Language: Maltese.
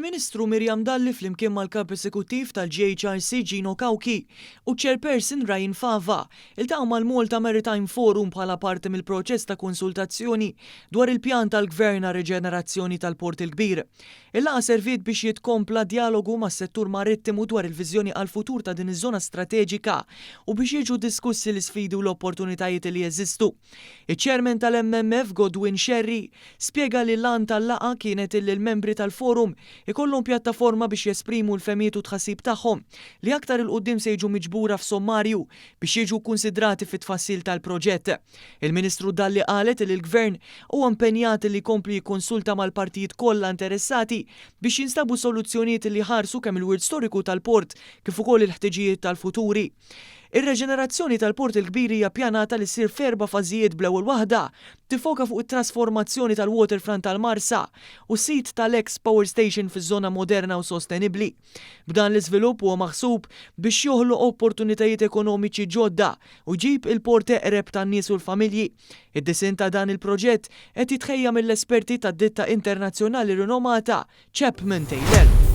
Il-Ministru Miriam Dalli flimkien mal-Kap Eżekuttiv tal-GHRC Gino Kawki u Chairperson Ryan Fava iltaqgħu mal-Malta Maritime Forum bħala parti mill-proċess ta' konsultazzjoni dwar il-pjan tal-Gvern għar riġenerazzjoni tal-Port il-Kbir. Il-laqgħa serviet biex jitkompla dialogu mas-settur marittimu dwar il-viżjoni għall-futur ta' din iż-żona strateġika u biex jiġu diskussi l-isfidi u l-opportunitajiet li jeżistu. Iċ-Chairman tal-MMF Godwin Sherry spjega li l-lan tal-laqgħa kienet il-membri tal-forum ikollhom pjattaforma biex jesprimu l-femijiet u tħassib tagħhom li aktar il-qudiem se jiġu miġbura f'sommarju biex jiġu kkunsidrati fit-tfassil tal-proġett. Il-Ministru Dalli qalet li l-Gvern huwa impenjat li jkompli jikkonsulta mal-partijiet kollha interessati biex jinstabu soluzzjonijiet li ħarsu kemm il-wirt storiku tal-port kif ukoll il-ħtiġijiet tal-futuri. Ir-reġenerazzjoni tal-Port il-Kbir hija ppjanata li ssir f'erba' fażijiet bl-ewwel waħda tifoka fuq it-trasformazzjoni tal-waterfront tal-Marsa u sit tal-ex power station fiż-żona moderna u sostenibbli. B'dan l-iżvilupp huwa maħsub biex joħloq opportunitajiet ekonomiċi ġodda u jġib il-port eqreb tan-nies u l-familji. Id-disinn ta' dan il-proġett qed jitħejja mill-esperti tad-ditta internazzjonali rinomata Chapman Taylor.